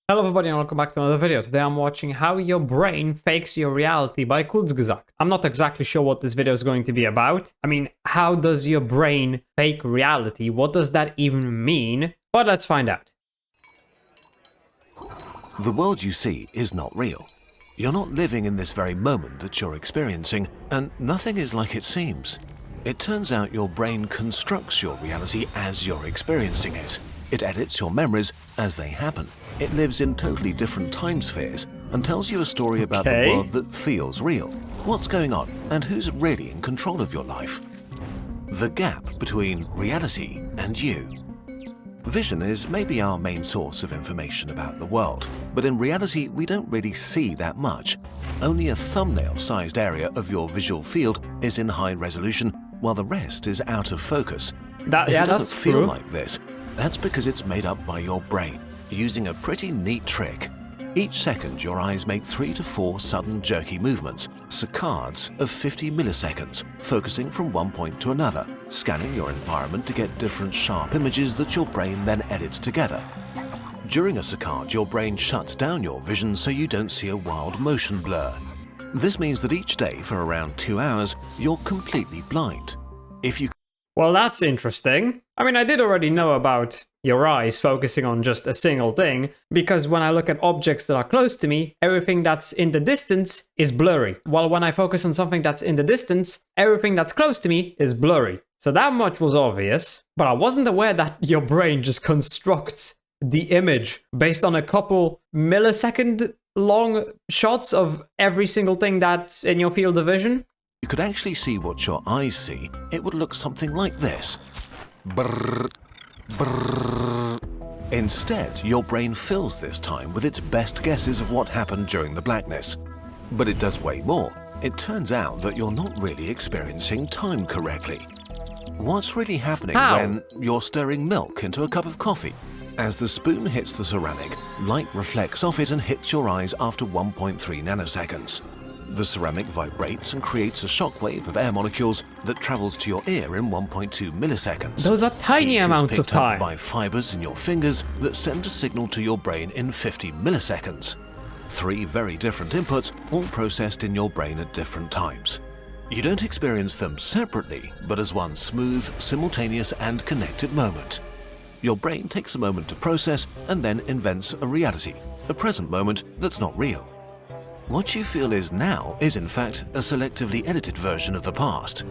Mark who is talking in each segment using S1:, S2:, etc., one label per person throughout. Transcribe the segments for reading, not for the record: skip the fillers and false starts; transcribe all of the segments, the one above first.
S1: Hello everybody and welcome back to another video. Today I'm watching how your brain fakes your reality by Kurzgesagt. I'm not exactly sure what this video is going to be about. I mean, how does your brain fake reality? What does that even mean? But let's find out.
S2: The world you see is not real. You're not living in this very moment that you're experiencing, and nothing is like it seems. It turns out your brain constructs your reality as you're experiencing it. It edits your memories as they happen. It lives in totally different time spheres and tells you a story about the world that feels real. What's going on and who's really in control of your life? The gap between reality and you. Vision is maybe our main source of information about the world, but in reality we don't really see that much. Only a thumbnail-sized area of your visual field is in high resolution, while the rest is out of focus. If it doesn't feel like this, that's because it's made up by your brain, using a pretty neat trick. Each second your eyes make 3 to 4 sudden jerky movements, saccades of 50 milliseconds, focusing from one point to another, scanning your environment to get different sharp images that your brain then edits together. During a saccade, your brain shuts down your vision so you don't see a wild motion blur. This means that each day for around 2 hours, you're completely blind.
S1: Well, that's interesting. I mean, I did already know about your eyes focusing on just a single thing, because when I look at objects that are close to me, everything that's in the distance is blurry. While when I focus on something that's in the distance, everything that's close to me is blurry. So that much was obvious, but I wasn't aware that your brain just constructs the image based on a couple millisecond long shots of every single thing that's in your field of vision.
S2: You could actually see what your eyes see, it would look something like this. Brrr, brrr. Instead, your brain fills this time with its best guesses of what happened during the blackness. But it does way more. It turns out that you're not really experiencing time correctly. What's really happening when you're stirring milk into a cup of coffee? As the spoon hits the ceramic, light reflects off it and hits your eyes after 1.3 nanoseconds. The ceramic vibrates and creates a shockwave of air molecules that travels to your ear in 1.2 milliseconds.
S1: Those are tiny amounts of time.
S2: Up by fibers in your fingers that send a signal to your brain in 50 milliseconds. 3 very different inputs, all processed in your brain at different times. You don't experience them separately, but as one smooth, simultaneous and connected moment. Your brain takes a moment to process and then invents a reality, a present moment that's not real. What you feel is now is in fact a selectively edited version of the past.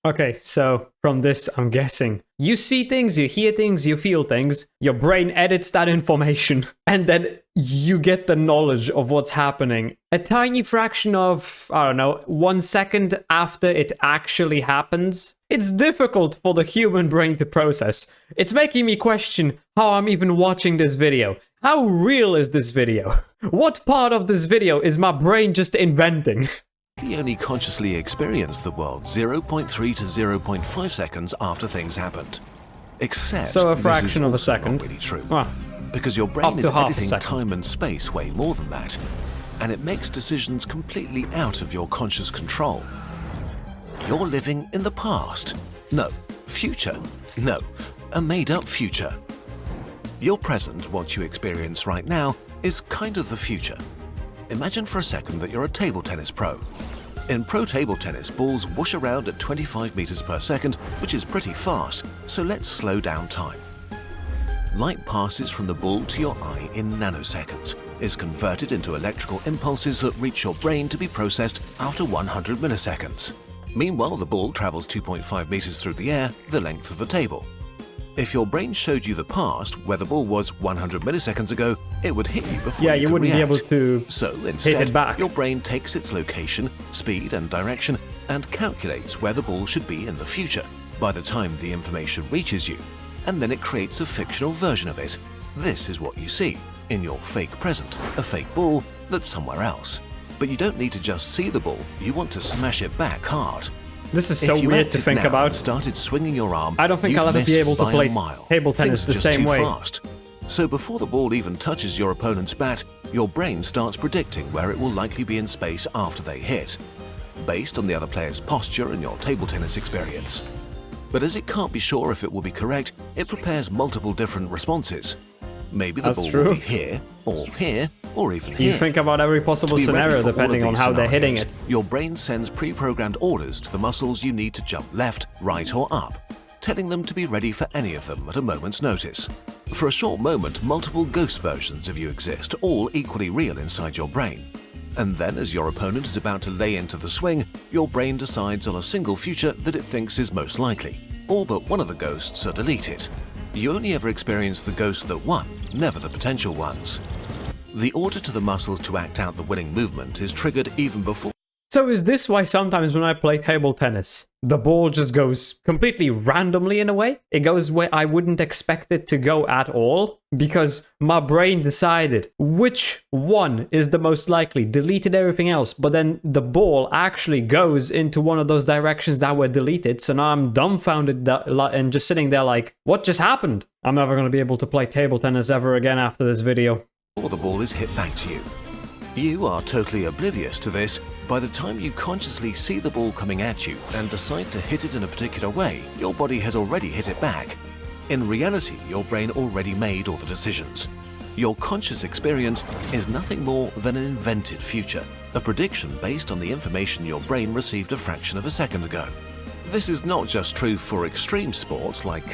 S2: Okay,
S1: so from this I'm guessing you see things, you hear things, you feel things, your brain edits that information, and then you get the knowledge of what's happening. A tiny fraction of, I don't know, 1 second after it actually happens. It's difficult for the human brain to process. It's making me question how I'm even watching this video. How real is this video? What part of this video is my brain just inventing?
S2: We only consciously experience the world 0.3 to 0.5 seconds after things happened. Except
S1: so a fraction of a second.
S2: Not really true.
S1: Well,
S2: because your brain is editing time and space way more than that. And it makes decisions completely out of your conscious control. You're living in the past. No. Future. No. A made-up future. Your present, what you experience right now, is kind of the future. Imagine for a second that you're a table tennis pro. In pro table tennis, balls whoosh around at 25 meters per second, which is pretty fast, so let's slow down time. Light passes from the ball to your eye in nanoseconds, is converted into electrical impulses that reach your brain to be processed after 100 milliseconds. Meanwhile, the ball travels 2.5 meters through the air, the length of the table. If your brain showed you the past, where the ball was 100 milliseconds ago, it would hit you before you could
S1: wouldn't
S2: react.
S1: be able to
S2: So instead,
S1: hit it back.
S2: Your brain takes its location, speed and direction and calculates where the ball should be in the future by the time the information reaches you, and then it creates a fictional version of it. This is what you see in your fake present, a fake ball that's somewhere else. But you don't need to just see the ball, you want to smash it back hard.
S1: This is so weird to think about.
S2: Started swinging your arm,
S1: I don't think I'll ever be able to play table tennis the same way.
S2: Fast. So before the ball even touches your opponent's bat, your brain starts predicting where it will likely be in space after they hit, based on the other player's posture and your table tennis experience. But as it can't be sure if it will be correct, it prepares multiple different responses. Maybe the
S1: That's
S2: ball
S1: true.
S2: will be here, or even here.
S1: You think about every possible
S2: To be ready
S1: scenario
S2: for all of
S1: depending on
S2: these
S1: how they're hitting
S2: scenarios,
S1: it.
S2: your brain sends pre-programmed orders to the muscles you need to jump left, right or up, telling them to be ready for any of them at a moment's notice. For a short moment, multiple ghost versions of you exist, all equally real inside your brain. And then, as your opponent is about to lay into the swing, your brain decides on a single future that it thinks is most likely. All but one of the ghosts are deleted. You only ever experience the ghosts that won, never the potential ones. The order to the muscles to act out the winning movement is triggered even before.
S1: So is this why sometimes when I play table tennis, the ball just goes completely randomly in a way? It goes where I wouldn't expect it to go at all? Because my brain decided which one is the most likely, deleted everything else, but then the ball actually goes into one of those directions that were deleted, so now I'm dumbfounded and just sitting there like, what just happened? I'm never going to be able to play table tennis ever again after this video.
S2: The ball is hit back to you. You are totally oblivious to this. By the time you consciously see the ball coming at you and decide to hit it in a particular way, your body has already hit it back. In reality, your brain already made all the decisions. Your conscious experience is nothing more than an invented future, a prediction based on the information your brain received a fraction of a second ago. This is not just true for extreme sports like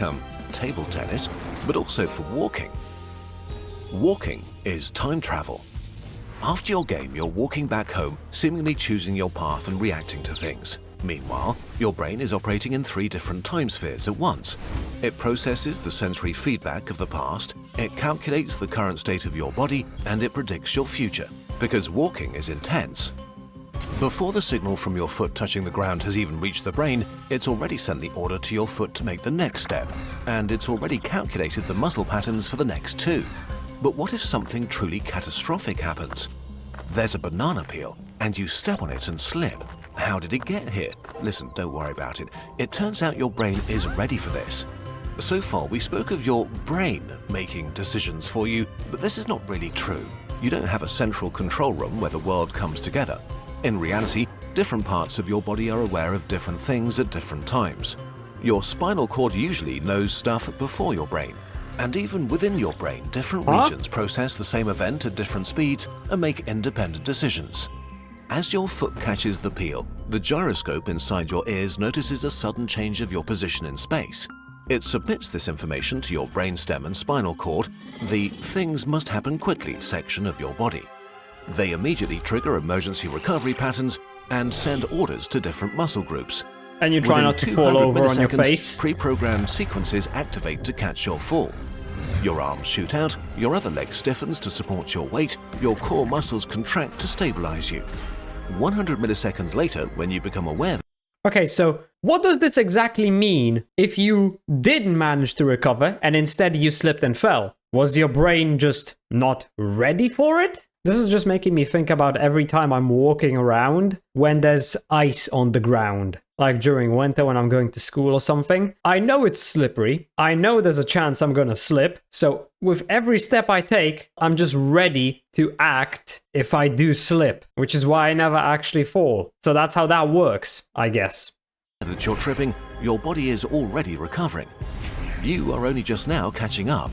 S2: table tennis, but also for walking. Walking is time travel. After your game, you're walking back home, seemingly choosing your path and reacting to things. Meanwhile, your brain is operating in 3 different time spheres at once. It processes the sensory feedback of the past, it calculates the current state of your body, and it predicts your future, because walking is intense. Before the signal from your foot touching the ground has even reached the brain, it's already sent the order to your foot to make the next step, and it's already calculated the muscle patterns for the next 2. But what if something truly catastrophic happens? There's a banana peel, and you step on it and slip. How did it get here? Listen, don't worry about it. It turns out your brain is ready for this. So far, we spoke of your brain making decisions for you, but this is not really true. You don't have a central control room where the world comes together. In reality, different parts of your body are aware of different things at different times. Your spinal cord usually knows stuff before your brain. And even within your brain, different regions process the same event at different speeds and make independent decisions. As your foot catches the peel, the gyroscope inside your ears notices a sudden change of your position in space. It submits this information to your brainstem and spinal cord, the things must happen quickly section of your body. They immediately trigger emergency recovery patterns and send orders to different muscle groups.
S1: And you try not to fall over on your face.
S2: Pre-programmed sequences activate to catch your fall. Your arms shoot out, your other leg stiffens to support your weight, your core muscles contract to stabilize you. 100 milliseconds later, when you become aware.
S1: Okay, so what does this exactly mean if you didn't manage to recover and instead you slipped and fell? Was your brain just not ready for it? This is just making me think about every time I'm walking around when there's ice on the ground. Like during winter when I'm going to school or something. I know it's slippery. I know there's a chance I'm gonna slip. So with every step I take, I'm just ready to act if I do slip, which is why I never actually fall. So that's how that works, I guess.
S2: That you're tripping, your body is already recovering. You are only just now catching up.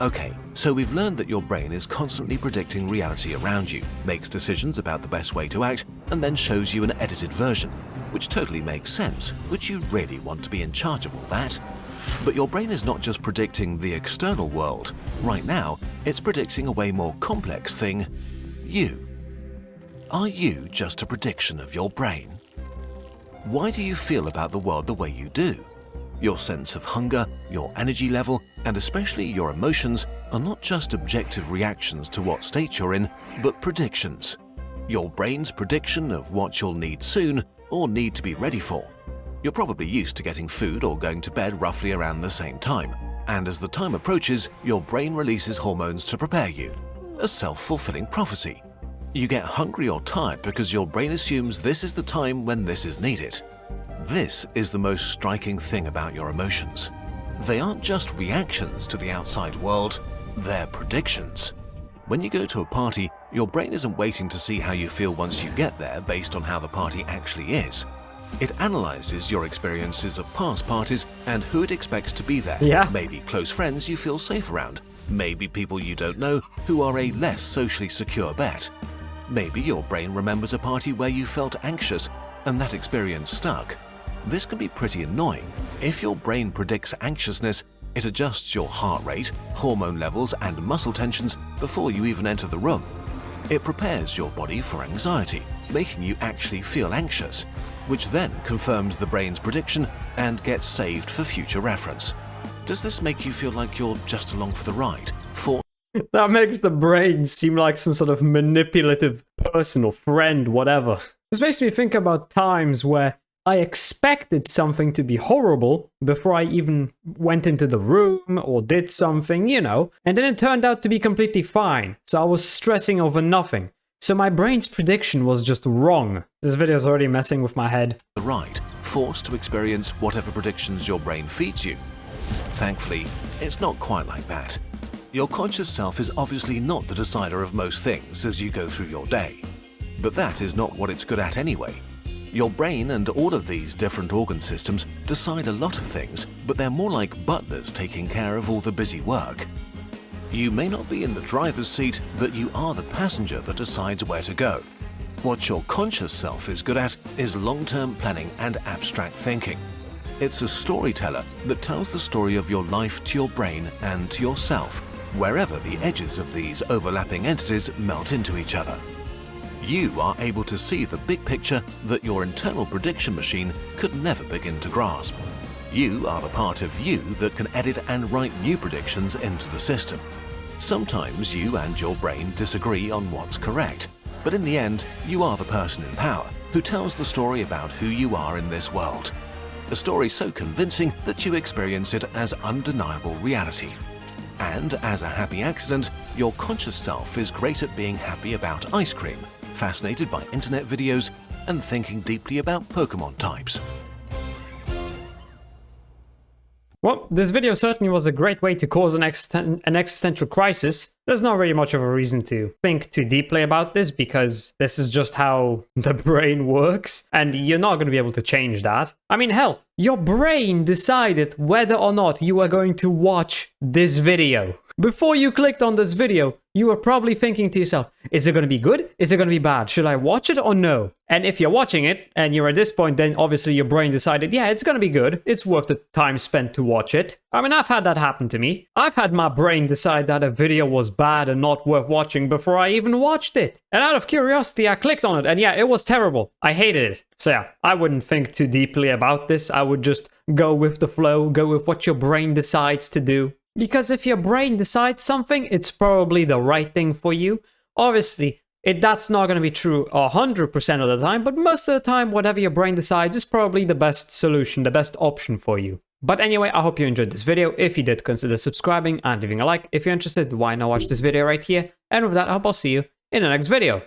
S2: Okay, so we've learned that your brain is constantly predicting reality around you, makes decisions about the best way to act, and then shows you an edited version, which totally makes sense. Would you really want to be in charge of all that? But your brain is not just predicting the external world. Right now, it's predicting a way more complex thing, you. Are you just a prediction of your brain? Why do you feel about the world the way you do? Your sense of hunger, your energy level, and especially your emotions are not just objective reactions to what state you're in, but predictions. Your brain's prediction of what you'll need soon or need to be ready for. You're probably used to getting food or going to bed roughly around the same time, and as the time approaches, your brain releases hormones to prepare you. A self-fulfilling prophecy. You get hungry or tired because your brain assumes this is the time when this is needed. This is the most striking thing about your emotions. They aren't just reactions to the outside world, they're predictions. When you go to a party, your brain isn't waiting to see how you feel once you get there based on how the party actually is. It analyzes your experiences of past parties and who it expects to be there.
S1: Yeah.
S2: Maybe close friends you feel safe around, Maybe people you don't know who are a less socially secure bet. Maybe your brain remembers a party where you felt anxious and that experience stuck. This can be pretty annoying. If your brain predicts anxiousness, it adjusts your heart rate, hormone levels, and muscle tensions before you even enter the room. It prepares your body for anxiety, making you actually feel anxious, which then confirms the brain's prediction and gets saved for future reference. Does this make you feel like you're just along for the ride?
S1: That makes the brain seem like some sort of manipulative person or friend, whatever. This makes me think about times where I expected something to be horrible before I even went into the room or did something, you know, and then it turned out to be completely fine. So I was stressing over nothing. So my brain's prediction was just wrong. This video is already messing with my head.
S2: Right, forced to experience whatever predictions your brain feeds you. Thankfully, it's not quite like that. Your conscious self is obviously not the decider of most things as you go through your day. But that is not what it's good at anyway. Your brain and all of these different organ systems decide a lot of things, but they're more like butlers taking care of all the busy work. You may not be in the driver's seat, but you are the passenger that decides where to go. What your conscious self is good at is long-term planning and abstract thinking. It's a storyteller that tells the story of your life to your brain and to yourself, wherever the edges of these overlapping entities melt into each other. You are able to see the big picture that your internal prediction machine could never begin to grasp. You are the part of you that can edit and write new predictions into the system. Sometimes you and your brain disagree on what's correct, but in the end, you are the person in power who tells the story about who you are in this world. A story so convincing that you experience it as undeniable reality. And as a happy accident, your conscious self is great at being happy about ice cream, fascinated by internet videos, and thinking deeply about Pokemon types.
S1: Well, this video certainly was a great way to cause an existential crisis. There's not really much of a reason to think too deeply about this because this is just how the brain works, and you're not going to be able to change that. I mean, hell, your brain decided whether or not you are going to watch this video. Before you clicked on this video, you were probably thinking to yourself, is it going to be good? Is it going to be bad? Should I watch it or no? And if you're watching it and you're at this point, then obviously your brain decided, yeah, it's going to be good. It's worth the time spent to watch it. I mean, I've had that happen to me. I've had my brain decide that a video was bad and not worth watching before I even watched it. And out of curiosity, I clicked on it and yeah, it was terrible. I hated it. So yeah, I wouldn't think too deeply about this. I would just go with the flow, go with what your brain decides to do. Because if your brain decides something, it's probably the right thing for you. Obviously, that's not going to be true 100% of the time, but most of the time, whatever your brain decides is probably the best solution, the best option for you. But anyway, I hope you enjoyed this video. If you did, consider subscribing and leaving a like. If you're interested, why not watch this video right here? And with that, I hope I'll see you in the next video.